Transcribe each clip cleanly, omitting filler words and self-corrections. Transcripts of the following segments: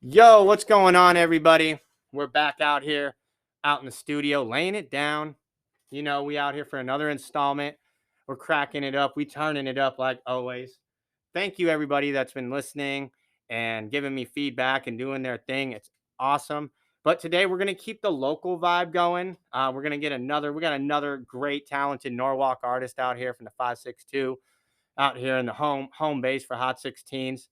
Yo, what's going on, everybody? We're back out here, out in the studio, laying it down. We out here for another installment. We're cracking it up. We turning it up like always. Thank you, everybody that's been listening and giving me feedback and doing their thing. It's awesome. But today we're gonna keep the local vibe going. We're gonna get another. We got another great, talented Norwalk artist out here from the 562 out here in the home base for Hot 16s.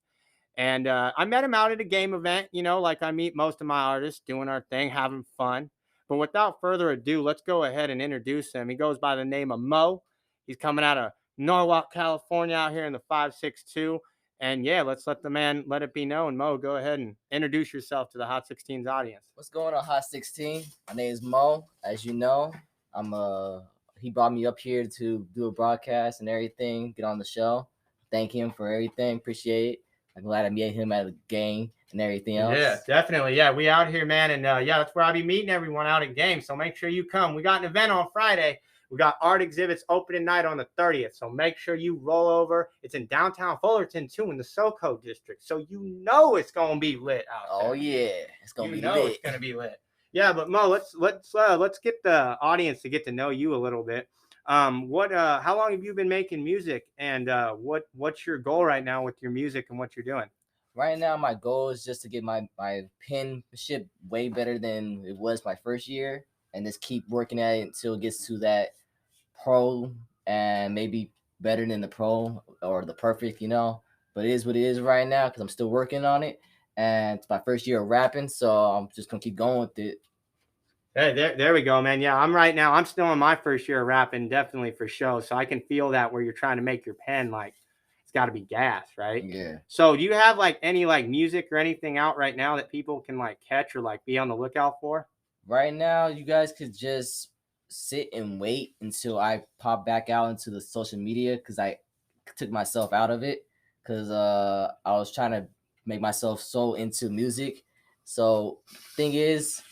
And I met him out at a game event, like I meet most of my artists, doing our thing, having fun. But without further ado, let's go ahead and introduce him. He goes by the name of Mo. He's coming out of Norwalk, California, out here in the 562. And yeah, let's let the man let it be known. Mo, go ahead and introduce yourself to the Hot 16's audience. What's going on, Hot 16? My name is Mo. As you know, he brought me up here to do a broadcast and everything, get on the show. Thank him for everything. Appreciate it. I'm glad I met him at a game and everything else. Yeah, definitely. Yeah, we out here, man. And yeah, that's where I'll be meeting everyone out at games. So make sure you come. We got an event on Friday. We got art exhibits opening night on the 30th. So make sure you roll over. It's in downtown Fullerton, too, in the SoCo district. So it's going to be lit out there. Oh, yeah. It's going to be lit. It's going to be lit. Yeah, but Mo, let's get the audience to get to know you a little bit. How long have you been making music, and what's your goal right now with your music and what you're doing? Right now, my goal is just to get my penmanship way better than it was my first year, and just keep working at it until it gets to that pro and maybe better than the pro or the perfect, But it is what it is right now because I'm still working on it, and it's my first year of rapping, so I'm just gonna keep going with it. Hey, there we go, man. Yeah, I'm still in my first year of rapping, definitely for show. So I can feel that where you're trying to make your pen like it's got to be gas, right? Yeah. So do you have like any like music or anything out right now that people can like catch or like be on the lookout for? Right now, you guys could just sit and wait until I pop back out into the social media because I took myself out of it because I was trying to make myself so into music. So thing is,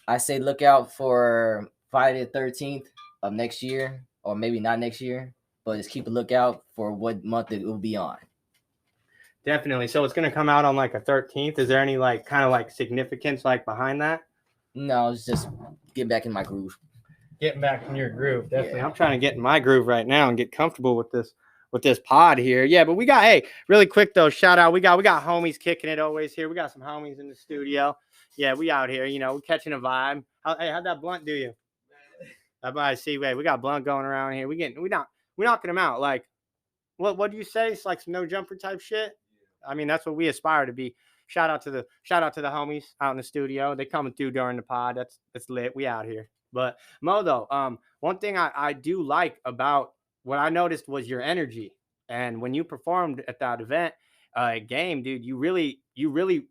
I say look out for Friday the 13th of next year, or maybe not next year, but just keep a lookout for what month it will be on. Definitely. So it's going to come out on like a 13th. Is there any like kind of like significance like behind that? No, it's just get back in my groove. Getting back in your groove, definitely. Yeah. I'm trying to get in my groove right now and get comfortable with this pod here. Yeah, but we got, hey, really quick though, shout out. We got homies kicking it always here. We got some homies in the studio. Yeah, we out here, we're catching a vibe. How'd that blunt do you? I see. Wait, we got blunt going around here. We're knocking them out. Like, what do you say? It's like some no jumper type shit. I mean, that's what we aspire to be. Shout out to the homies out in the studio. They coming through during the pod. That's lit. We out here. But Mo, though, one thing I do like about what I noticed was your energy. And when you performed at that event, game, dude, you really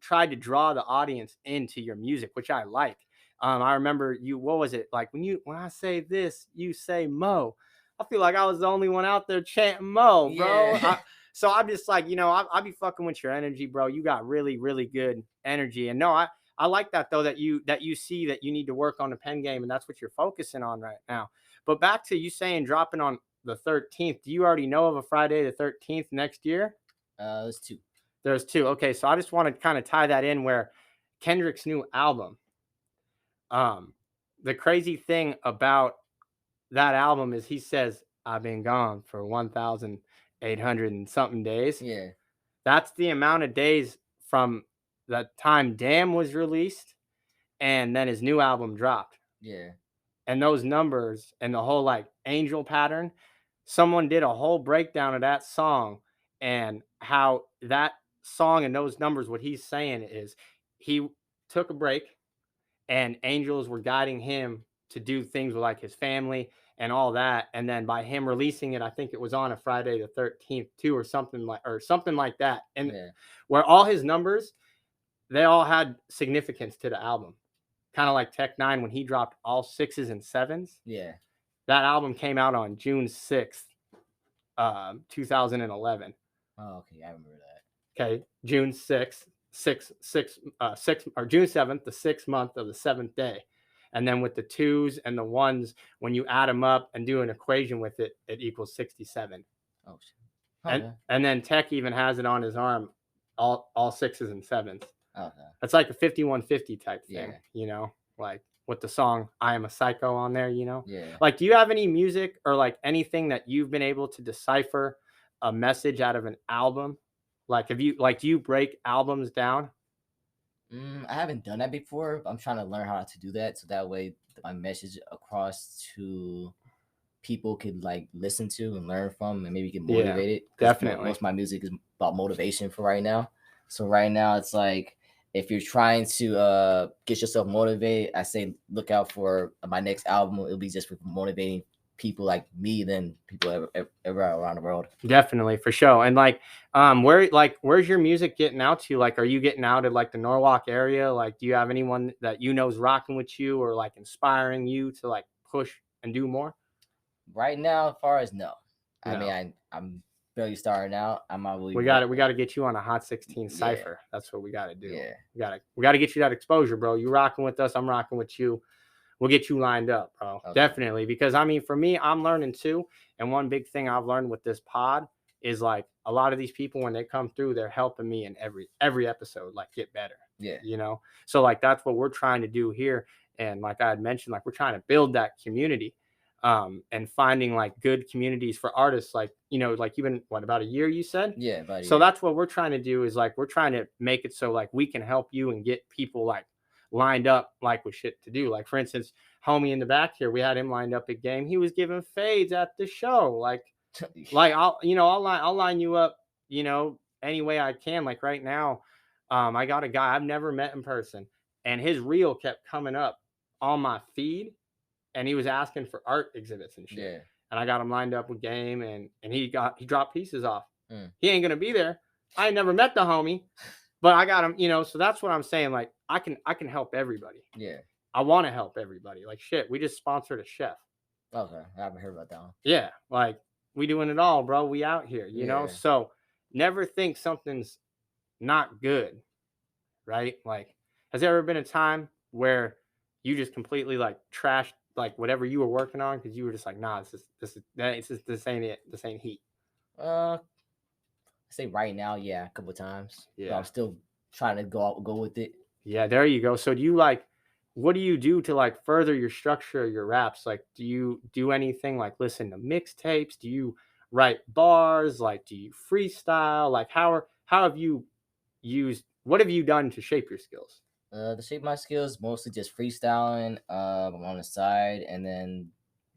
tried to draw the audience into your music, which I like. I remember you. What was it like when I say this, you say Mo? I feel like I was the only one out there chanting Mo, bro. Yeah. So I'm just like, I be fucking with your energy, bro. You got really, really good energy. And no, I like that though, that you see that you need to work on the pen game, and that's what you're focusing on right now. But back to you saying dropping on the 13th. Do you already know of a Friday the 13th next year? There's two. There's two. Okay, so I just want to kind of tie that in where Kendrick's new album. The crazy thing about that album is he says, I've been gone for 1,800 and something days. Yeah. That's the amount of days from the time Damn was released and then his new album dropped. Yeah. And those numbers and the whole like angel pattern, someone did a whole breakdown of that song and how that song and those numbers, what he's saying is he took a break and angels were guiding him to do things with like his family and all that. And then by him releasing it, I think it was on a Friday the 13th too, or something like that. And where all his numbers, they all had significance to the album. Kind of like Tech 9 when he dropped all 6s and 7s. Yeah. That album came out on June 6th, 2011. Oh, okay. I remember that. Okay. June 6th, or June 7th, the 6th month of the 7th day. And then with the 2s and the 1s, when you add them up and do an equation with it, it equals 67. Oh, okay. And then Tech even has it on his arm, all 6s and 7s. Okay. It's like a 5150 type thing, Yeah. you know, like with the song I Am a Psycho on there, you know? Yeah. Like, do you have any music or like anything that you've been able to decipher a message out of an album? Like, have you, like, do you break albums down? I haven't done that before. But I'm trying to learn how to do that, so that way my message across to people could like listen to and learn from, and maybe get Yeah, motivated. Because definitely. most of my music is about motivation for right now. So right now it's like if you're trying to get yourself motivated, I say look out for my next album. It'll be just for motivating people like me than people everywhere around the world. Definitely, for sure. And where's your music getting out to? Like, are you getting out at like the Norwalk area? Like, do you have anyone that you know is rocking with you or like inspiring you to like push and do more? Right now, as far as no, I mean No. I'm barely starting out. I'm not really. We got to get you on a Hot 16 Yeah, cipher. That's what we got to do. yeah. We got to get you that exposure, bro. You rocking with us, I'm rocking with you. We'll get you lined up, bro. Okay. Definitely. Because I mean, for me, I'm learning too. And one big thing I've learned with this pod is like a lot of these people when they come through, they're helping me in every episode, like get better. Yeah. You know? So like that's what we're trying to do here. And like I had mentioned, like we're trying to build that community. And finding like good communities for artists, like, you know, like you've been what, about a year, you said? Yeah, about a So year. that's what we're trying to do is like we're trying to make it so like we can help you and get people like lined up like with shit to do. Like for instance, homie in the back here, we had him lined up at game. He was giving fades at the show. Like I'll line you up, you know, any way I can. Like right now, I got a guy I've never met in person, and his reel kept coming up on my feed, and he was asking for art exhibits and shit. Yeah. And I got him lined up with game, and he dropped pieces off. Mm. He ain't gonna be there. I ain't never met the homie, but I got him, you know. So that's what I'm saying. Like I can help everybody. Yeah. I want to help everybody. Like shit, we just sponsored a chef. Okay, I haven't heard about that one. Yeah, like we doing it all, bro. We out here, you know. Yeah. So never think something's not good, right? Like, has there ever been a time where you just completely like trashed like whatever you were working on because you were just like, nah, this ain't it. This ain't heat. I say right now, yeah, a couple of times. But Yeah. I'm still trying to go with it. Yeah, there you go. So do you like, what do you do to like further your structure of your raps? Like, do you do anything like listen to mixtapes? Do you write bars? Like, do you freestyle? Like, how have you what have you done to shape your skills? To shape my skills, mostly just freestyling on the side, and then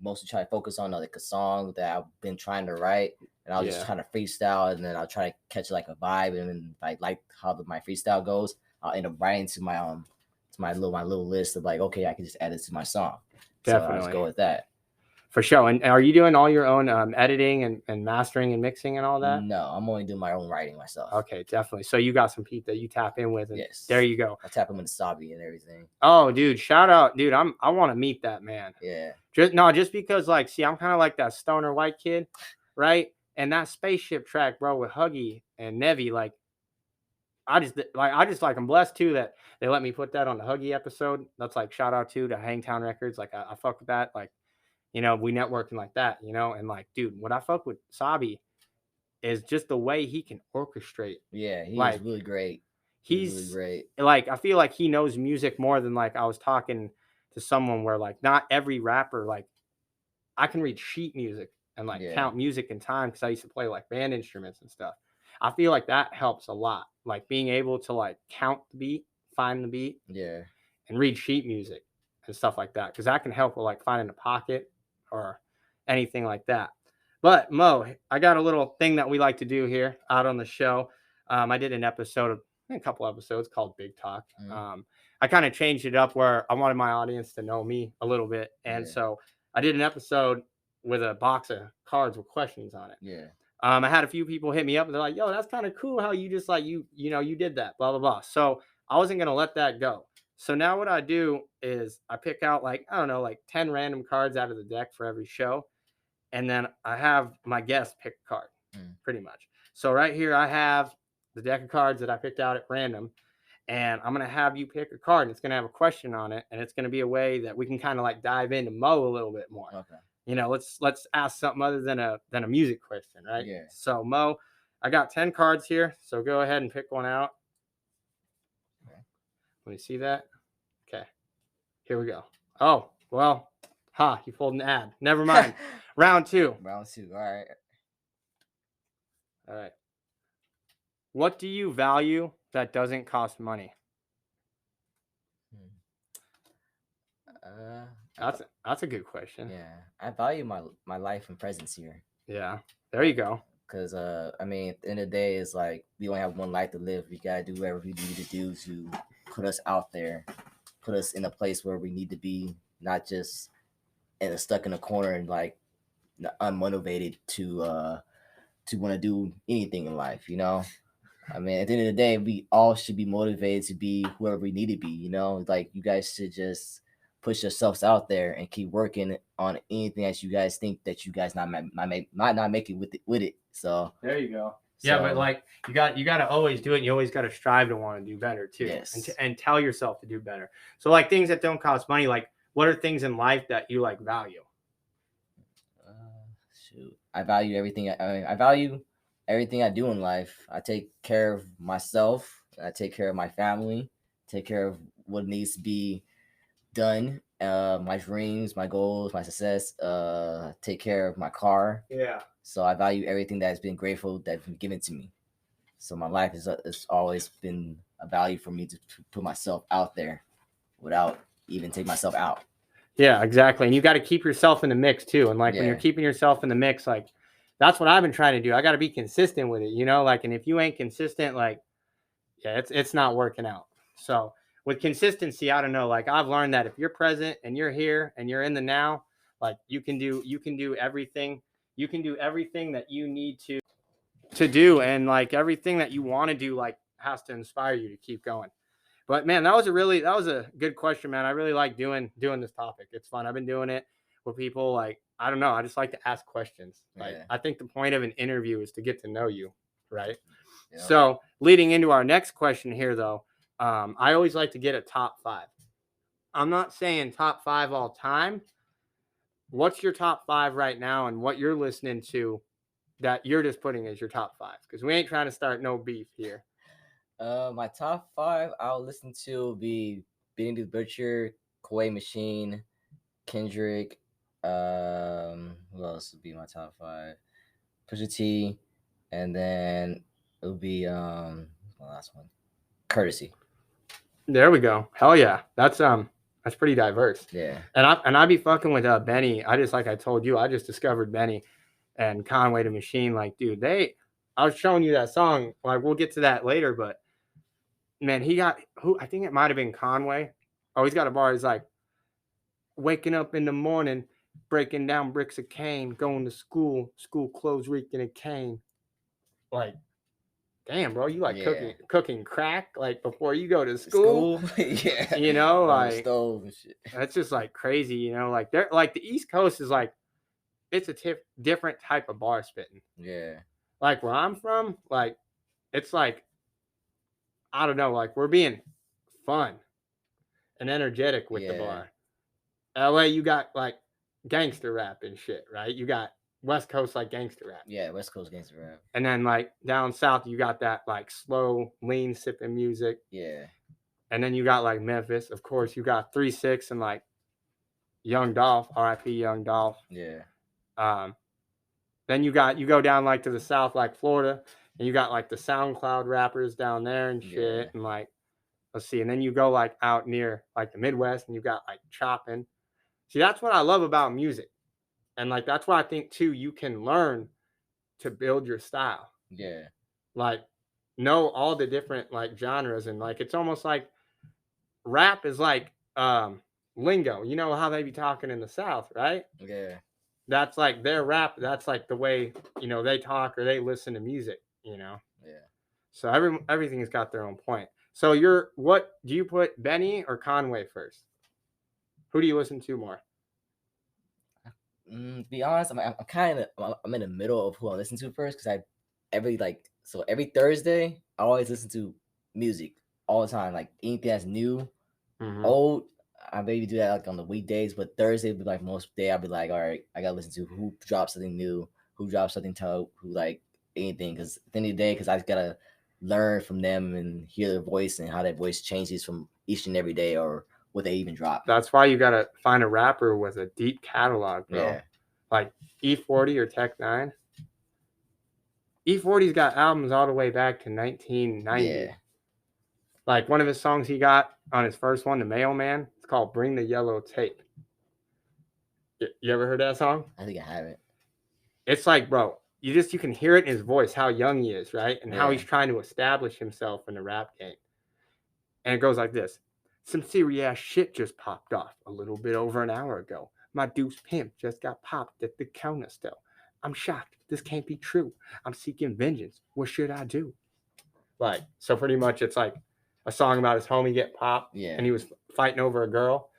mostly try to focus on like a song that I've been trying to write, and I'll just try to freestyle, and then I'll try to catch like a vibe, and then if I like how my freestyle goes, I'll end up writing to my little list of like, okay, I can just add it to my song. Definitely. So I'll just go with that. For sure. And are you doing all your own editing and mastering and mixing and all that? No, I'm only doing my own writing myself. Okay, definitely. So you got some people that you tap in with. And yes. There you go. I tap in with the Sabi and everything. Oh, dude, shout out, dude. I want to meet that man. Yeah. Just because like, see, I'm kind of like that stoner white kid, right? And that spaceship track, bro, with Huggy and Nevi, like, I just I'm blessed too that they let me put that on the Huggy episode. That's like shout out to Hangtown Records. Like I fuck with that. Like, you know, we networking like that, you know, and like, dude, what I fuck with Sabi is just the way he can orchestrate. Yeah, he's like, really great. He's really great. Like, I feel like he knows music more than like I was talking to someone where like not every rapper, like I can read sheet music and like count music in time because I used to play like band instruments and stuff. I feel like that helps a lot. Like being able to like count the beat, find the beat, and read sheet music and stuff like that because that can help with like finding a pocket or anything like that. But Mo, I got a little thing that we like to do here out on the show. I did a couple episodes called Big Talk. I kind of changed it up where I wanted my audience to know me a little bit, and so I did an episode with a box of cards with questions on it. I had a few people hit me up and they're like, yo, that's kind of cool how you just like, you did that, blah, blah, blah. So I wasn't going to let that go. So now what I do is I pick out like, I don't know, like 10 random cards out of the deck for every show. And then I have my guest pick a card pretty much. So right here, I have the deck of cards that I picked out at random. And I'm going to have you pick a card and it's going to have a question on it. And it's going to be a way that we can kind of like dive into Mo a little bit more. Okay. You know, let's ask something other than a music question, right? Yeah. So Mo, I got 10 cards here, so go ahead and pick one out. Okay. Let me see that. Okay. Here we go. Oh, well, you pulled an ad. Never mind. Round 2. Round 2. All right. All right. What do you value that doesn't cost money? That's a good question. Yeah, I value my life and presence here. Yeah. There you go. Because I mean, at the end of the day, it's like we only have one life to live. We gotta do whatever we need to do to put us out there, put us in a place where we need to be, not just stuck in a corner and like unmotivated to want to do anything in life. You know, I mean, at the end of the day, we all should be motivated to be whoever we need to be. You know, like you guys should just push yourselves out there and keep working on anything that you guys think that you guys might not make it with it. So there you go. Yeah, but like you got to always do it. And you always got to strive to want to do better too, yes. and tell yourself to do better. So like things that don't cost money, like what are things in life that you like value? Shoot, I value everything. I value everything I do in life. I take care of myself. I take care of my family. Take care of what needs to be done. My dreams, my goals, my success. Take care of my car. Yeah. So I value everything that's been grateful that's been given to me. So my life it's always been a value for me to put myself out there without even take myself out. Yeah, exactly. And you got to keep yourself in the mix too. And like when you're keeping yourself in the mix, like that's what I've been trying to do. I got to be consistent with it, you know, like, and if you ain't consistent, like, yeah, it's not working out. So with consistency, I don't know, like I've learned that if you're present and you're here and you're in the now, like you can do everything. You can do everything that you need to do. And like everything that you want to do, like has to inspire you to keep going. But man, that was a good question, man. I really like doing this topic. It's fun. I've been doing it with people. Like, I don't know. I just like to ask questions. Like, I think the point of an interview is to get to know you, right? Yeah. So leading into our next question here, though, I always like to get a top 5. I'm not saying top 5 all time. What's your top 5 right now, and what you're listening to that you're just putting as your top 5? Because we ain't trying to start no beef here. My top 5 I'll listen to will be Beating the Butcher, Koi Machine, Kendrick. Who else would be my top 5? Pusha T, and then it'll be my last one, Courtesy. There we go. Hell yeah, that's pretty diverse. Yeah. And I be fucking with Benny. I told you, I just discovered Benny and Conway the Machine. Like, dude, I was showing you that song. Like, we'll get to that later, but man, he got I think it might have been Conway. Oh, he's got a bar. He's like, waking up in the morning, breaking down bricks of cane, going to school clothes reeking of cane. Like, damn, bro, you like cooking crack like before you go to school? Yeah, you know, like stove and shit. That's just like crazy, you know. Like they're like the East Coast is like it's a different type of bar spitting. Yeah, like where I'm from, like it's like I don't know, like we're being fun and energetic with the bar. LA, you got like gangster rap and shit, right? You got West Coast like gangster rap. Yeah, West Coast gangster rap. And then like down south, you got that like slow, lean sipping music. Yeah. And then you got like Memphis, of course. You got 3 6 and like Young Dolph, R.I.P. Young Dolph. Yeah. Then you go down like to the south, like Florida, and you got like the SoundCloud rappers down there and shit, and like let's see, and then you go like out near like the Midwest, and you got like chopping. See, that's what I love about music. And like that's why I think too you can learn to build your style. Yeah. Like know all the different like genres, and like it's almost like rap is like lingo. You know how they be talking in the South, right? Yeah. That's like their rap. That's like the way, you know, they talk or they listen to music, you know? Yeah. So everything's got their own point. So what do you put, Benny or Conway first? Who do you listen to more? To be honest, I'm in the middle of who I listen to first, because every Thursday I always listen to music all the time, like anything that's new, old. I maybe do that like on the weekdays, but Thursday would be like most day. I'll be like, all right, I gotta listen to who drops something new, who drops something to who like anything, because at the end of the day, because I gotta learn from them and hear their voice and how their voice changes from each and every day or what they even drop. That's why you gotta find a rapper with a deep catalog, bro. Yeah. Like E40 or Tech 9. E40's got albums all the way back to 1990. Yeah. Like one of his songs he got on his first one, The Mailman, it's called Bring the Yellow Tape. You ever heard that song? I think I haven't. It's like, bro, you can hear it in his voice, how young he is, right? And how Yeah. he's trying to establish himself in the rap game. And it goes like this. Some serious shit just popped off a little bit over an hour ago. My deuce pimp just got popped at the counter still. I'm shocked. This can't be true. I'm seeking vengeance. What should I do? Like, so pretty much it's like a song about his homie get popped. Yeah. And he was fighting over a girl.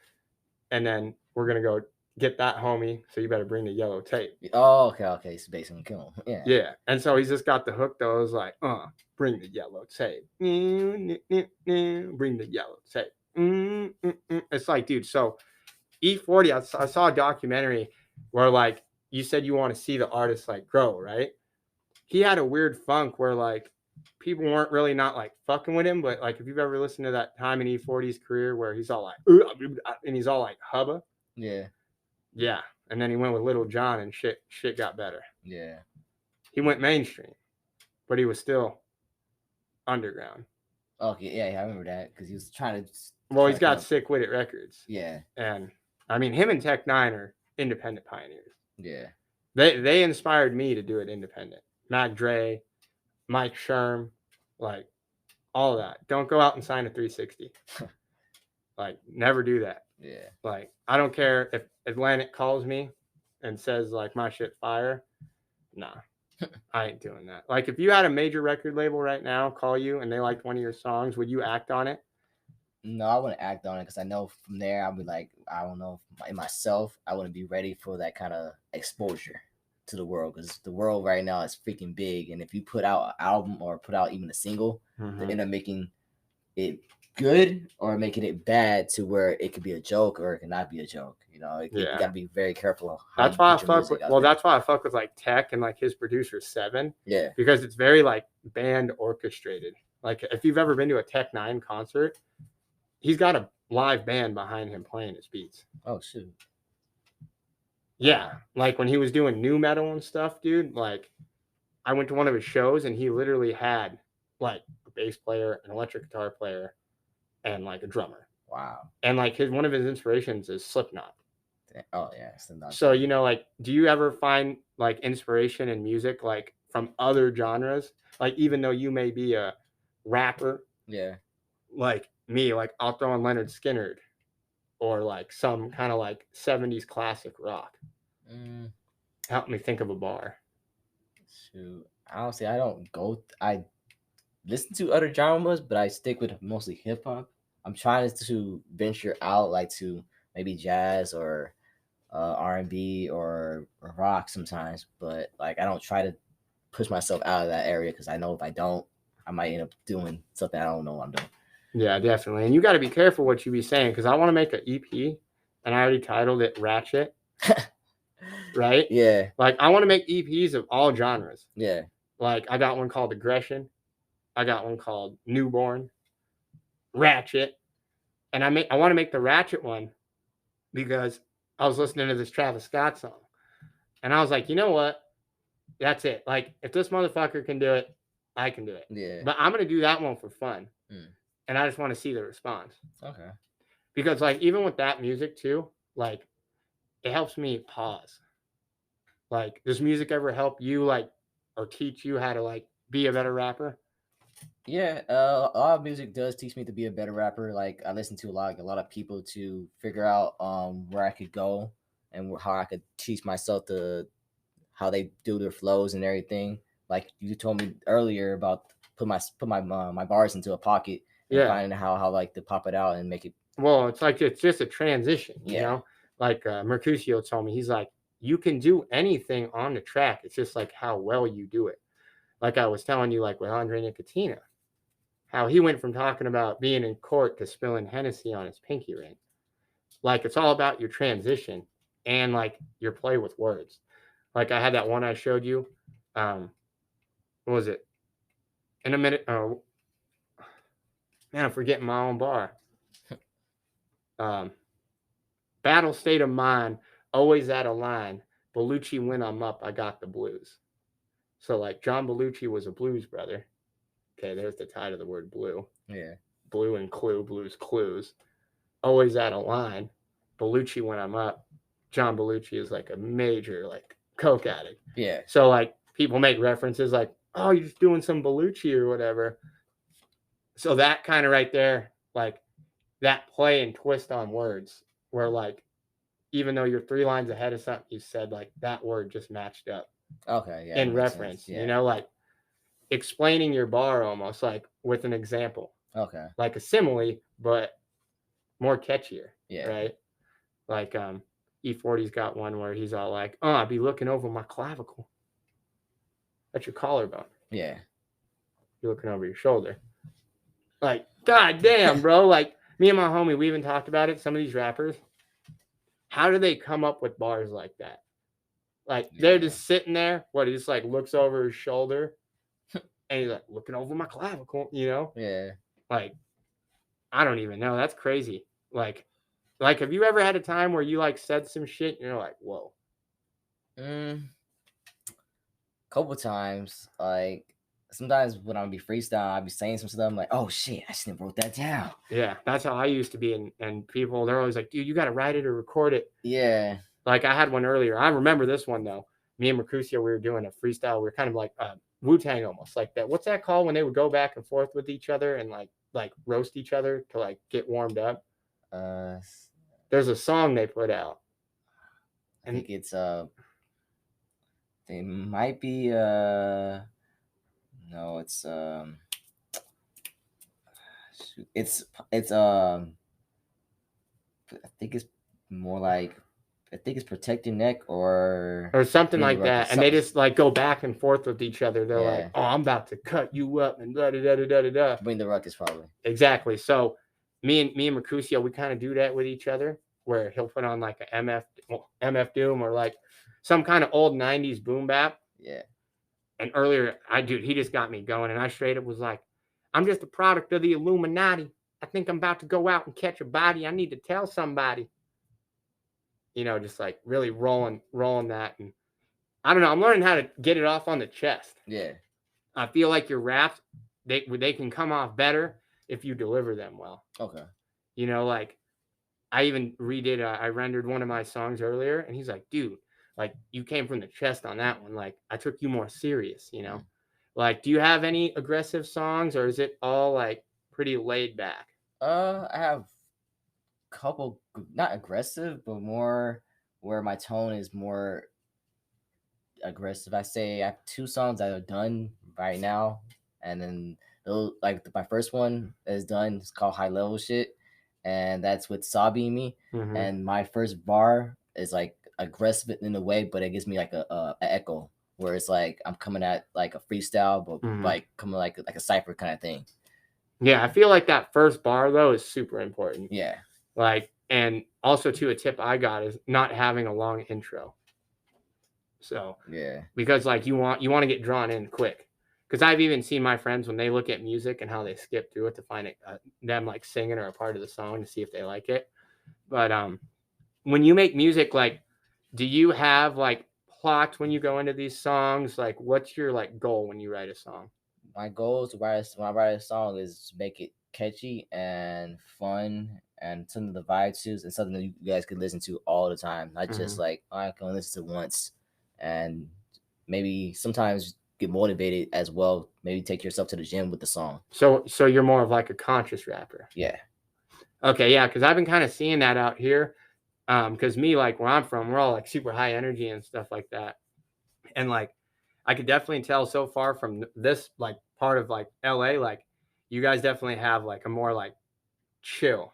And then we're going to go get that homie. So you better bring the yellow tape. Oh, okay. It's based on kill him. Yeah. Yeah. And so he's just got the hook though. It's like, bring the yellow tape. Bring the yellow tape. It's like, dude, so E40, I saw a documentary where like you said you want to see the artist like grow, right? He had a weird funk where like people weren't really not like fucking with him, but like if you've ever listened to that time in E40's career where he's all like and he's all like hubba. Yeah. Yeah. And then he went with Little John and shit got better. Yeah. He went mainstream, but he was still underground. Okay, yeah, I remember that because he was trying to. Well, he's got Sick With It Records. Yeah. And I mean, him and Tech 9 are independent pioneers. Yeah. They inspired me to do it independent. Mac Dre, Mike Sherm, like all of that. Don't go out and sign a 360. Like, never do that. Yeah. Like, I don't care if Atlantic calls me and says like my shit fire. Nah. I ain't doing that. Like, if you had a major record label right now call you and they liked one of your songs, would you act on it? No, I wouldn't act on it because I know from there I'll be like, I don't know, in myself, I wouldn't be ready for that kind of exposure to the world because the world right now is freaking big. And if you put out an album or put out even a single, they end up making it good or making it bad to where it could be a joke or it cannot be a joke. You know, you gotta be very careful. That's why I fuck with. Well, that's why I fuck with like Tech and like his producer 7. Yeah, because it's very like band orchestrated. Like if you've ever been to a Tech 9 concert, he's got a live band behind him playing his beats. Oh shoot. Yeah, like when he was doing new metal and stuff, dude. Like I went to one of his shows and he literally had like a bass player, an electric guitar player, and like a drummer. Wow. And like one of his inspirations is Slipknot. Oh yeah. So you know, like, do you ever find like inspiration in music like from other genres? Like even though you may be a rapper, yeah, like me, like I'll throw in Leonard Skinner or like some kind of like 70s classic rock. Help me think of a bar. Shoot, honestly, I listen to other genres, but I stick with mostly hip hop. I'm trying to venture out like to maybe jazz or R&B or rock sometimes, but like I don't try to push myself out of that area because I know if I don't, I might end up doing something I don't know what I'm doing. Yeah, definitely. And you got to be careful what you be saying because I want to make an EP and I already titled it Ratchet. Right? Yeah. Like I want to make EPs of all genres. Yeah. Like I got one called Aggression. I got one called Newborn, Ratchet. And I want to make the Ratchet one because I was listening to this Travis Scott song. And I was like, you know what? That's it. Like, if this motherfucker can do it, I can do it. Yeah. But I'm going to do that one for fun. And I just want to see the response. Okay. Because, like, even with that music, too, like, it helps me pause. Like, does music ever help you, like, or teach you how to, like, be a better rapper? Yeah, a lot of music does teach me to be a better rapper. Like I listen to a lot of people to figure out where I could go and how I could teach myself to how they do their flows and everything. Like you told me earlier about put my bars into a pocket and finding how like to pop it out and make it. Well, it's like it's just a transition, you know. Like Mercutio told me, he's like, you can do anything on the track. It's just like how well you do it. Like I was telling you, like with Andre Nicotina. How he went from talking about being in court to spilling Hennessy on his pinky ring. Like, it's all about your transition and, like, your play with words. Like, I had that one I showed you. What was it? In a minute. Oh, man, I'm forgetting my own bar. Battle state of mind, always at a line. Belushi, when I'm up, I got the blues. So like John Belushi was a blues brother. Okay, there's the tie to the word blue. Yeah. Blue and clue, blues clues. Always at a line. Belushi, when I'm up. John Belushi is like a major like coke addict. Yeah. So like people make references like, oh, you're just doing some Belushi or whatever. So that kind of right there, like that play and twist on words, where like even though you're 3 lines ahead of something you said, like that word just matched up. Okay. Yeah. In reference, yeah. you know, like explaining your bar almost like with an example. Okay. Like a simile, but more catchier. Yeah. Right. Like E40's got one where he's all like, "Oh, I'll be looking over my clavicle." That's your collarbone. Yeah. You're looking over your shoulder. Like, god damn, bro. Like me and my homie, we even talked about it. Some of these rappers, how do they come up with bars like that? Like they're just sitting there. What he just like looks over his shoulder, and he's like looking over my clavicle. You know? Yeah. Like, I don't even know. That's crazy. Like, have you ever had a time where you like said some shit and you're like, whoa? Couple times, like sometimes when I'm be freestyle, I'll be saying some stuff. I'm like, oh shit, I shouldn't have wrote that down. Yeah, that's how I used to be. And people, they're always like, dude, you got to write it or record it. Yeah. Like I had one earlier. I remember this one though. Me and Mercutio, we were doing a freestyle. We were kind of like Wu-Tang almost, like that. What's that called when they would go back and forth with each other and like roast each other to like get warmed up? There's a song they put out. I think it's they might be no, it's I think it's more like I think it's protect your neck or something like that. And they just like go back and forth with each other. They're like, oh, I'm about to cut you up and da da da da da da. Bring the ruckus probably. Exactly. So me and Mercutio, we kind of do that with each other, where he'll put on like a MF Doom or like some kind of old 90s boom bap. Yeah. And earlier, he just got me going, and I straight up was like, I'm just a product of the Illuminati. I think I'm about to go out and catch a body. I need to tell somebody. You know, just like really rolling that. And I don't know. I'm learning how to get it off on the chest. Yeah. I feel like your raps, they can come off better if you deliver them well. Okay. You know, like I even I rendered one of my songs earlier, and he's like, dude, like you came from the chest on that one. Like I took you more serious, you know? Mm-hmm. Like, do you have any aggressive songs, or is it all like pretty laid back? I have a couple, not aggressive, but more where my tone is more aggressive. I say I have 2 songs that are done right now, and then like my first one is done. It's called High Level Shit, and that's with Sabi and me. Mm-hmm. And my first bar is like aggressive in a way, but it gives me like a echo where it's like I'm coming at like a freestyle, but like coming like a cipher kind of thing. Yeah, I feel like that first bar though is super important. Yeah. Like, and also too, a tip I got is not having a long intro. So yeah, because like you want to get drawn in quick. Because I've even seen my friends when they look at music and how they skip through it to find it them like singing or a part of the song to see if they like it. But when you make music, like, do you have like plots when you go into these songs? Like, what's your like goal when you write a song? My goal is when I write a song is to make it catchy and fun and something to vibe to, and something that you guys can listen to all the time, not just like I can listen to once, and maybe sometimes get motivated as well. Maybe take yourself to the gym with the song. So you're more of like a conscious rapper. Yeah. Okay, yeah, because I've been kind of seeing that out here. Because me, like where I'm from, we're all like super high energy and stuff like that, and like I could definitely tell so far from this like part of like LA, like you guys definitely have like a more like chill.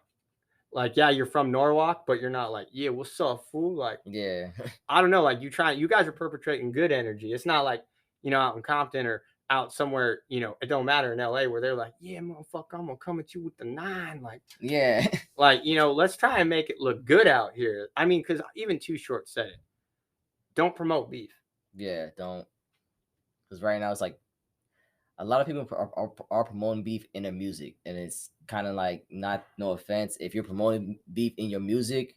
Like, yeah, you're from Norwalk, but you're not like, yeah, what's up, fool? Like, yeah, I don't know. Like you guys are perpetrating good energy. It's not like, you know, out in Compton or out somewhere, you know, it don't matter in LA where they're like, yeah, motherfucker, I'm gonna come at you with the 9. Like, yeah, like, you know, let's try and make it look good out here. I mean, because even Too Short said it. Don't promote beef. Yeah, don't. Because right now it's like, a lot of people are promoting beef in their music, and it's kind of like, not, no offense, if you're promoting beef in your music,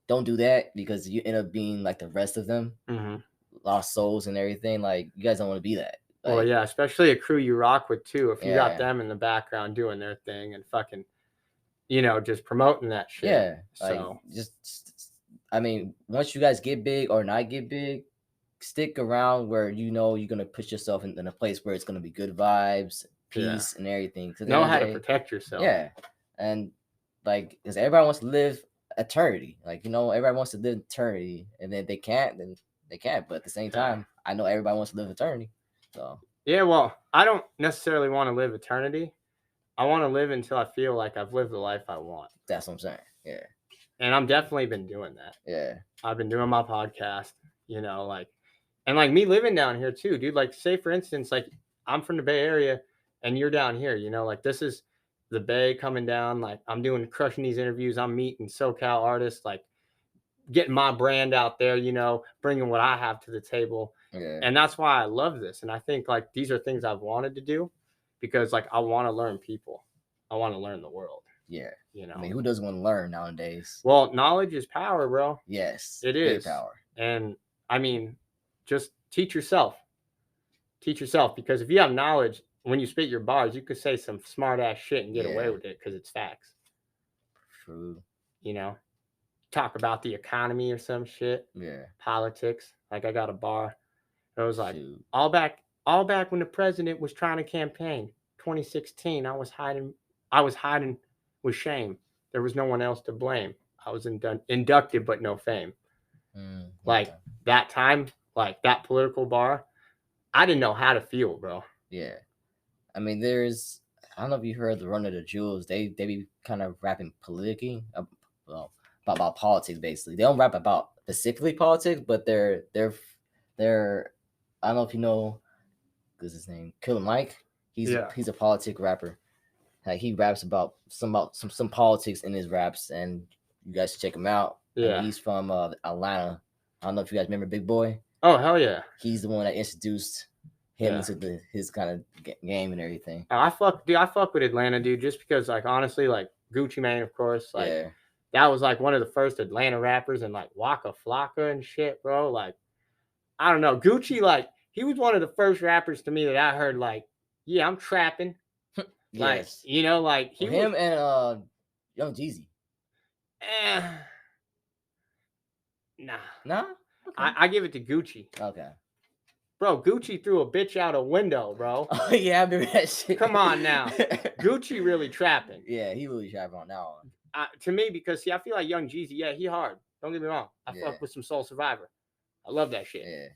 don't do that, because you end up being like the rest of them, Mm-hmm. lost souls and everything. Like, you guys don't want to be that. Like, Well, yeah, especially a crew you rock with too. If you got yeah, them in the background doing their thing and fucking, you know, just promoting that shit. yeah, like, So just, I mean, once you guys get big or not get big, stick around where you know you're gonna put yourself in a place where it's gonna be good vibes, peace, and everything. To the know end of how the to day, protect yourself. yeah, and like, because everybody wants to live eternity, like, you know, everybody wants to live eternity, and then they can't, then they can't. But at the same time, I know everybody wants to live eternity. So Yeah, well, I don't necessarily want to live eternity. I want to live until I feel like I've lived the life I want. that's what I'm saying. Yeah. And I'm definitely been doing that. Yeah. I've been doing my podcast, you know, like, and like me living down here too, dude. Like, say for instance, like I'm from the Bay Area and you're down here, you know, like this is the Bay coming down. Like I'm doing crushing these interviews. I'm meeting SoCal artists, like getting my brand out there, you know, bringing what I have to the table. Yeah. And that's why I love this. And I think like these are things I've wanted to do because like I want to learn people. I want to learn the world. Yeah. You know, I mean, who doesn't want to learn nowadays? Well, knowledge is power, bro. Yes. It big is. power. And I mean, just teach yourself. Teach yourself, because if you have knowledge, when you spit your bars, you could say some smart ass shit and get away with it because it's facts. True. You know, talk about the economy or some shit. Yeah. Politics. Like I got a bar. It was like Shoot. all back when the president was trying to campaign. 2016, I was hiding with shame. There was no one else to blame. I was inducted, but no fame. Like that time, like that political bar, I didn't know how to feel, bro. Yeah. I mean, I don't know if you heard the Run of the Jewels. They be kind of rapping politically, well, about politics, basically. They don't rap about specifically politics, but they're I don't know if you know, what's his name, Killer Mike. He's a politic rapper. Like, he raps about some politics in his raps, and you guys should check him out. Yeah. He's from Atlanta. I don't know if you guys remember Big Boy. Oh, hell yeah. He's the one that introduced him into his kind of game and everything. I fuck with Atlanta, dude, just because, like, honestly, like Gucci Mane, of course, like that was like one of the first Atlanta rappers, and like Waka Flocka and shit, bro. Like, I don't know, Gucci, like he was one of the first rappers to me that I heard like, yeah, I'm trapping. Like, you know, like him and Young Jeezy. Nah. Okay. I give it to Gucci. Okay. Bro, Gucci threw a bitch out a window, bro. Oh, yeah, I remember that shit. Come on now. Gucci really trapping. Yeah, he really trapping on now. To me, because, see, I feel like Young Jeezy, yeah, he hard. Don't get me wrong. I fuck with some Soul Survivor. I love that shit. Yeah.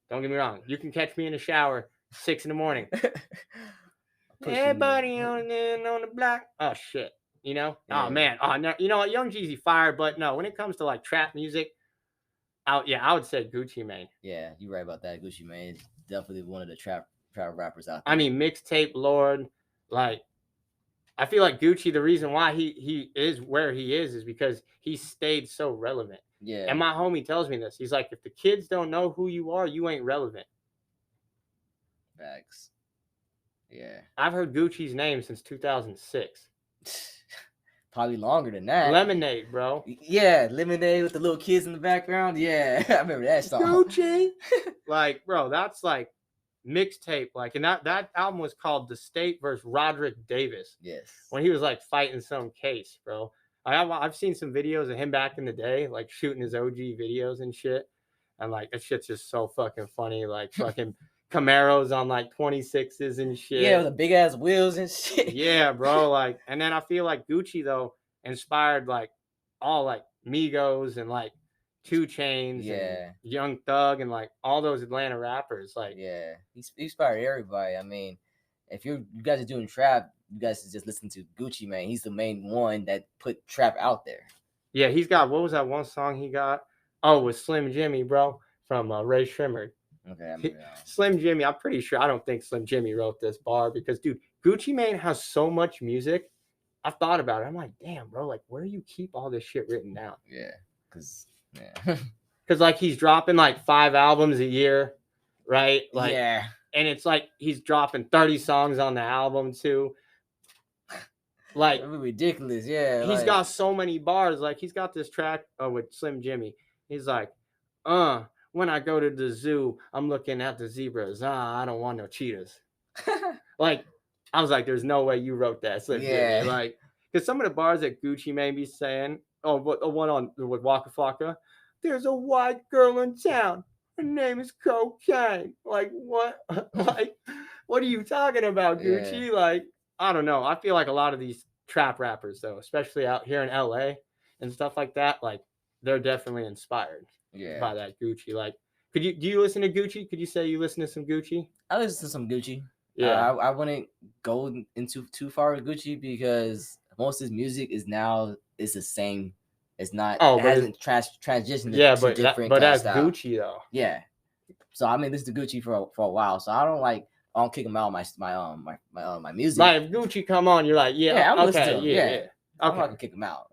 Don't get me wrong. You can catch me in the shower 6 a.m. Everybody on the block. Oh, shit. You know? Yeah. Oh, man. Oh, no. You know what? Young Jeezy fire, but no, when it comes to like trap music, I would say Gucci Mane. Yeah, you're right about that. Gucci Mane is definitely one of the trap rappers out there. I mean, Mixtape Lord, like, I feel like Gucci, the reason why he is where he is because he stayed so relevant. Yeah. And my homie tells me this. He's like, if the kids don't know who you are, you ain't relevant. Facts. Yeah. I've heard Gucci's name since 2006. Probably longer than that. Lemonade, bro. Yeah, Lemonade with the little kids in the background. Yeah, I remember that song. Gucci. Like, bro, that's like mixtape. Like, and that album was called The State versus Roderick Davis. Yes. When he was like fighting some case, bro. I've seen some videos of him back in the day, like shooting his OG videos and shit. And like, that shit's just so fucking funny. Like, fucking Camaros on like 26s and shit. Yeah, with the big ass wheels and shit. Yeah, bro. Like, and then I feel like Gucci though inspired like all like Migos and like 2 Chainz, and Young Thug, and like all those Atlanta rappers. Like, yeah, he inspired everybody. I mean, if you guys are doing trap, you guys should just listen to Gucci Mane. He's the main one that put trap out there. Yeah, he's got, what was that one song he got? Oh, with Slim Jimmy, bro, from Ray Shrimmer. Okay, Slim Jimmy, I'm pretty sure. I don't think Slim Jimmy wrote this bar because, dude, Gucci Mane has so much music. I've thought about it. I'm like, damn, bro, like, where do you keep all this shit written down? Yeah, because like he's dropping like 5 albums a year, right? Like, and it's like he's dropping 30 songs on the album too. Like That'd be ridiculous. Yeah, he's like, got so many bars. Like he's got this track with Slim Jimmy. He's like, when I go to the zoo, I'm looking at the zebras. I don't want no cheetahs. Like, I was like, there's no way you wrote that, Slim Yeah. Jimmy. Like, because some of the bars that Gucci may be saying, the one on with Waka Flocka, there's a white girl in town. Her name is Cocaine. Like, what? Like, what are you talking about, Gucci? Yeah. Like, I don't know. I feel like a lot of these trap rappers, though, especially out here in LA and stuff like that, like, they're definitely inspired Yeah. by that Gucci. Like, do you listen to Gucci? Could you say you listen to some Gucci? I listen to some Gucci. Yeah. I wouldn't go into too far with Gucci because most of his music is the same. It's not. Oh, it but hasn't transitioned Yeah, to but different. but that's style. Gucci though. Yeah. So I mean, listen to Gucci for a while. So I don't kick him out my music. Like if Gucci come on, you're like, yeah, I'm listening to him. yeah. I'm not Okay. gonna kick him out.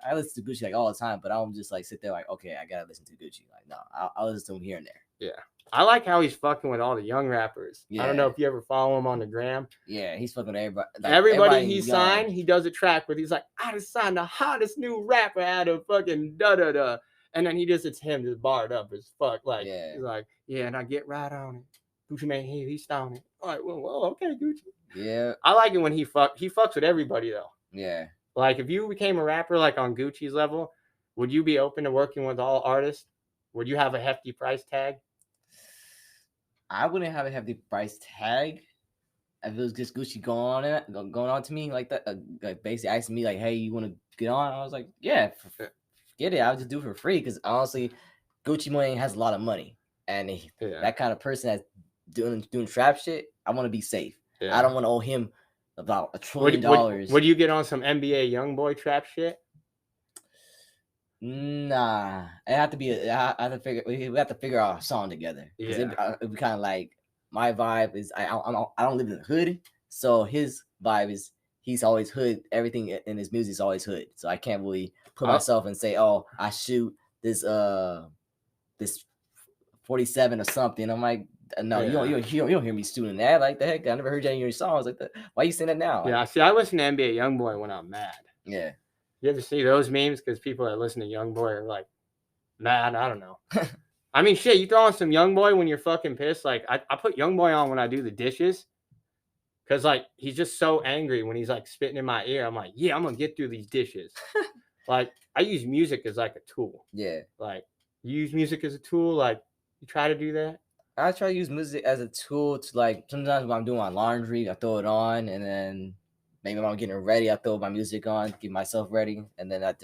I listen to Gucci like all the time, but I don't just like sit there like, okay, I gotta listen to Gucci. Like, no, I'll listen to him here and there. Yeah. I like how he's fucking with all the young rappers. Yeah. I don't know if you ever follow him on the gram. Yeah, he's fucking with everybody. Like, everybody he young. signed, he does a track with. He's like, I just signed the hottest new rapper out of fucking da-da-da. And then it's him just barred up as fuck. Like, he's like, yeah, and I get right on it. Gucci Mane, he's down it. All right, well, okay, Gucci. Yeah. I like it when he fucks with everybody, though. Yeah. Like, if you became a rapper, like, on Gucci's level, would you be open to working with all artists? Would you have a hefty price tag? I wouldn't have a hefty price tag if it was just Gucci going on to me like that. Like basically asking me like, "Hey, you want to get on?" I was like, "Yeah, get it. I'll just do it for free." Because honestly, Gucci Mane has a lot of money, and that kind of person that's doing trap shit, I want to be safe. Yeah. I don't want to owe him about $1 trillion. Would you get on some NBA YoungBoy trap shit? Nah, it have to be. We have to figure out a song together. Yeah, it be kind of like my vibe is I don't live in the hood, so his vibe is he's always hood. Everything in his music is always hood. So I can't really put myself and say, oh, I shoot this 47 or something. I'm like, no, you don't hear me shooting that. Like the heck, I never heard that in your songs like that. Why you saying that now? Yeah, see, I listen to NBA YoungBoy when I'm mad. Yeah. You ever see those memes? Because people that listen to YoungBoy are like mad. I don't know. I mean, shit, you throw on some YoungBoy when you're fucking pissed. Like, I put YoungBoy on when I do the dishes. Because, like, he's just so angry when he's, like, spitting in my ear. I'm like, yeah, I'm going to get through these dishes. Like, I use music as, like, a tool. Yeah. Like, you use music as a tool? Like, you try to do that? I try to use music as a tool to, like, sometimes when I'm doing my laundry, I throw it on, and then maybe when I'm getting ready, I throw my music on, get myself ready, and then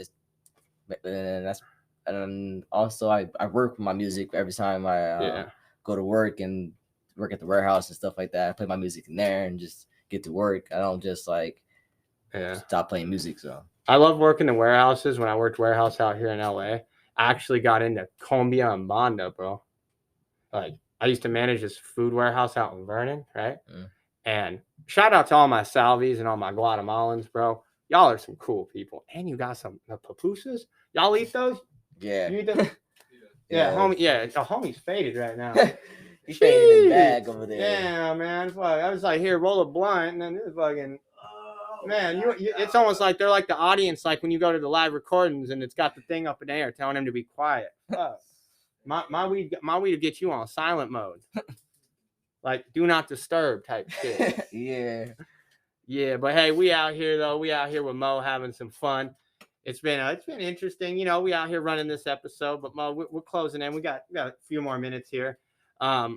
and also I work with my music every time I go to work and work at the warehouse and stuff like that. I play my music in there and just get to work. I don't just stop playing music. So I love working in warehouses. When I worked warehouse out here in LA, I actually got into cumbia and banda, bro. Like, I used to manage this food warehouse out in Vernon, right? And shout out to all my Salvies and all my Guatemalans, bro. Y'all are some cool people. And you got some pupusas. Y'all eat those? Yeah. You eat them? Yeah, homie. Yeah, the homie's faded right now. He's faded in the bag over there. Yeah, man. Fuck. I was like, here, roll a blunt, and then this fucking. Man, it's almost like they're like the audience, like when you go to the live recordings and it's got the thing up in the air telling them to be quiet. My weed will get you on silent mode. Like, do not disturb type shit. Yeah, but hey, we out here though. We out here with Mo having some fun. It's been interesting. You know, we out here running this episode, but Mo, we're closing in. We got a few more minutes here.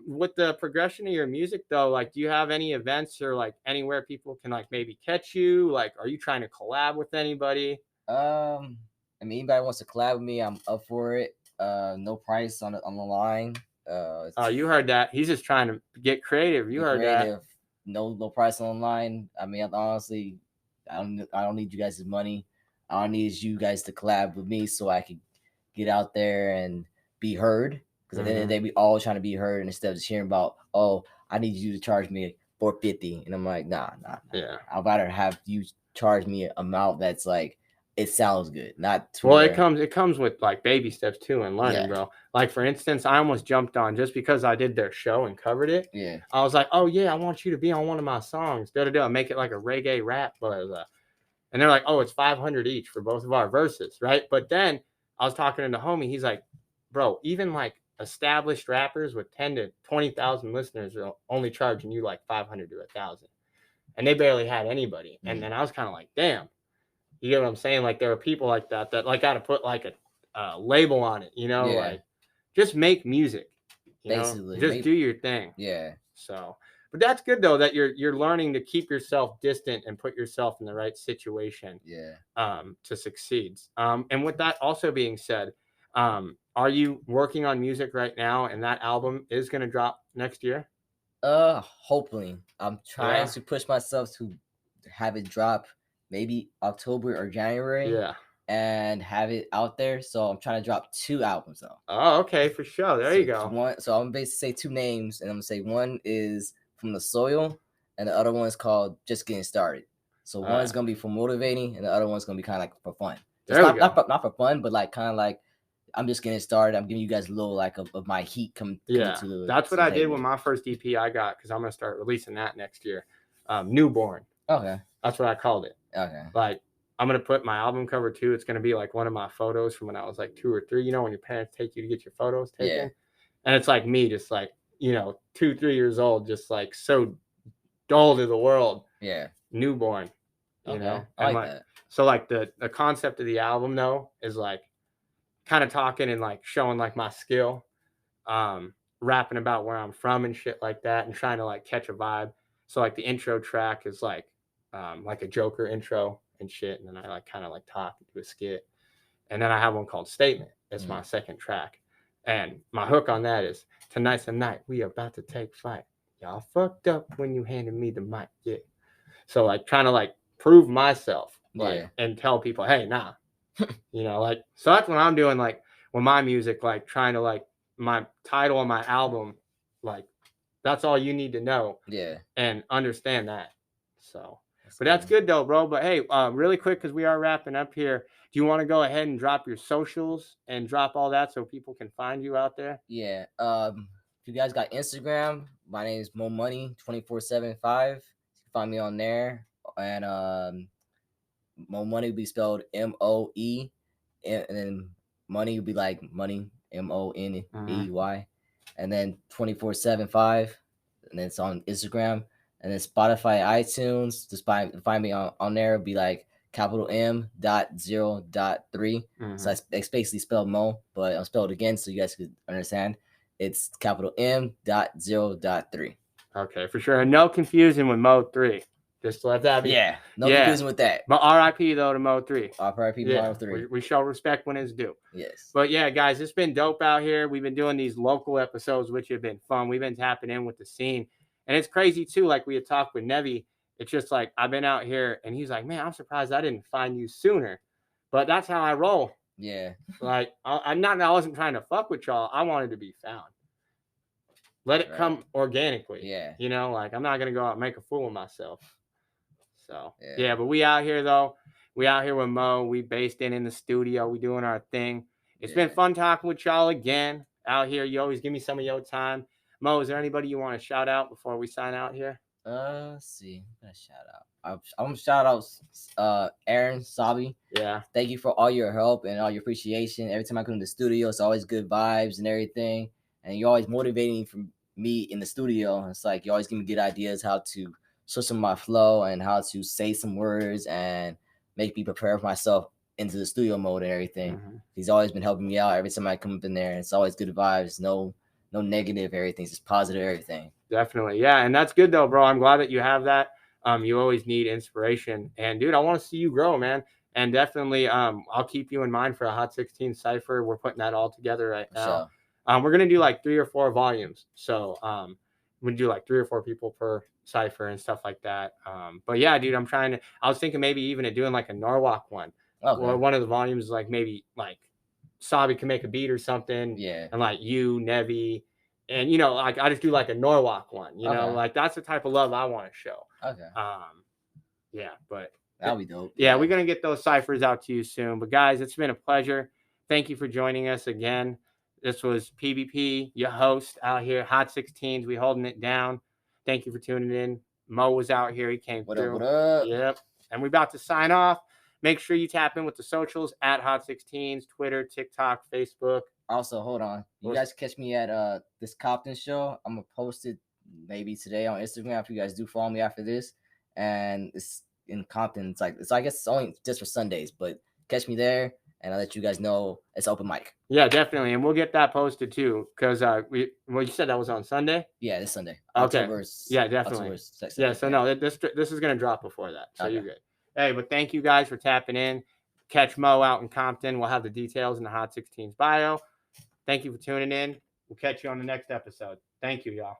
With the progression of your music though, like, do you have any events or like anywhere people can like maybe catch you? Like, are you trying to collab with anybody? I mean, anybody wants to collab with me, I'm up for it. No price on the line. Oh, you heard that. He's just trying to get creative. You heard that. No price online. I mean, honestly, I don't need you guys' money. All I need is you guys to collab with me so I can get out there and be heard. Because at the end of the day, we all trying to be heard, and instead of just hearing about, oh, I need you to charge me $450, and I'm like, nah. Yeah. I'd rather have you charge me an amount that's like it sounds good. Not to Well, where, it comes with like baby steps too and learning, Yeah. bro. Like for instance, I almost jumped on just because I did their show and covered it. Yeah. I was like, oh yeah, I want you to be on one of my songs. Make it like a reggae rap, blah, blah. And they're like, oh, it's 500 each for both of our verses, right? But then I was talking to the homie. He's like, bro, even like established rappers with 10 to 20,000 listeners are only charging you like 500 to 1,000, and they barely had anybody. And then I was kind of like, damn. You get what I'm saying? Like there are people like that like got to put like a label on it, you know, Yeah. like just make music, you Basically, know, just do your thing. Yeah. So, but that's good though that you're learning to keep yourself distant and put yourself in the right situation, Yeah. to succeed. And with that also being said, are you working on music right now, and that album is going to drop next year? Hopefully, I'm trying to push myself to have it drop maybe October or January. Yeah. And have it out there. So I'm trying to drop 2 albums though. Oh, okay, for sure. There you go. So I'm basically say 2 names, and I'm gonna say one is From the Soil, and the other one is called Just Getting Started. So one is gonna be for motivating, and the other one's gonna be kind of like for fun. Not for fun, but like kind of like I'm just getting started. I'm giving you guys a little like of my heat coming to the. That's what I did with my first EP I got, because I'm gonna start releasing that next year. Newborn. Okay. That's what I called it. Okay. Like I'm gonna put my album cover too. It's gonna be like one of my photos from when I was like 2 or 3. You know when your parents take you to get your photos taken, Yeah. And it's like me, just like 2, 3 years old, just like so dull to the world. Yeah. Newborn. You know. I like that. So like the concept of the album though is like kind of talking and like showing like my skill, rapping about where I'm from and shit like that, and trying to like catch a vibe. So like the intro track is like a Joker intro and shit, and then I like kind of like talk into a skit, and then I have one called Statement. It's my second track, and my hook on that is tonight's the night we about to take flight. Y'all fucked up when you handed me the mic. Yeah. So like trying to like prove myself, like, and tell people, hey, nah, like, so that's what I'm doing, like with my music, like trying to like my title on my album, like that's all you need to know, and understand that. So that's good though, bro. But hey, really quick, because we are wrapping up here, do you want to go ahead and drop your socials and drop all that so people can find you out there? Yeah. If you guys got Instagram, my name is MoMoney247.5. You can find me on there, and Mo Money will be spelled MOE, and then money will be like money, MONEY, and then 24/7/5, and then it's on Instagram, and then Spotify, iTunes. Just find me on there. It'll be like capital M.0.3. So it's basically spelled Mo, but I'll spell it again so you guys could understand. It's capital M.0.3. Okay, for sure. And no confusion with MO3. Just to let that be. Yeah, no confusion with that. But RIP though to MO3. RIP to MO3. We show respect when it's due. Yes. But yeah, guys, it's been dope out here. We've been doing these local episodes, which have been fun. We've been tapping in with the scene. And it's crazy too, like we had talked with Nevi. It's just like I've been out here, and he's like, man, I'm surprised I didn't find you sooner. But that's how I roll. Yeah. Like I wasn't trying to fuck with y'all. I wanted to be found. Let it come organically. Yeah. Like I'm not gonna go out and make a fool of myself. So but we out here though. We out here with Mo. We based in the studio. We doing our thing. It's been fun talking with y'all again out here. You always give me some of your time. Mo, is there anybody you want to shout out before we sign out here? Let's see. I'm gonna shout out. I'm gonna shout out Aaron Sabi. Yeah. Thank you for all your help and all your appreciation. Every time I come to the studio, it's always good vibes and everything. And you're always motivating for me in the studio. It's like you always give me good ideas how to switch some of my flow and how to say some words and make me prepare for myself into the studio mode and everything. He's always been helping me out every time I come up in there. And it's always good vibes. No negative, everything's just positive, everything. Definitely. Yeah. And that's good though, bro. I'm glad that you have that. You always need inspiration. And dude, I want to see you grow, man. And definitely I'll keep you in mind for a Hot 16 Cypher. We're putting that all together right now. We're gonna do like 3 or 4 volumes. So we do like 3 or 4 people per cipher and stuff like that. But yeah, dude, I was thinking maybe even of doing like a Norwalk one. Or one of the volumes is like maybe like Sabi can make a beat or something. Yeah. And like you, Nevi, and like I just do like a Norwalk one. Like that's the type of love I want to show. Okay. Yeah, but That'll be dope. Yeah, we're gonna get those ciphers out to you soon. But guys, it's been a pleasure. Thank you for joining us again. This was PvP, your host out here, Hot 16s. We holding it down. Thank you for tuning in. Mo was out here. He came What through. up? What up? Yep. And we're about to sign off. Make sure you tap in with the socials at Hot 16s, Twitter, TikTok, Facebook. Also, hold on. You guys catch me at this Compton show. I'm gonna post it maybe today on Instagram if you guys do follow me after this. And it's in Compton. It's I guess it's only just for Sundays, but catch me there and I'll let you guys know it's open mic. Yeah, definitely. And we'll get that posted too. Because you said that was on Sunday? Yeah, this Sunday. Okay. Yeah, definitely. Yeah, so no, this is gonna drop before that. So you're good. Hey, but thank you guys for tapping in. Catch Mo out in Compton. We'll have the details in the Hot 16's bio. Thank you for tuning in. We'll catch you on the next episode. Thank you, y'all.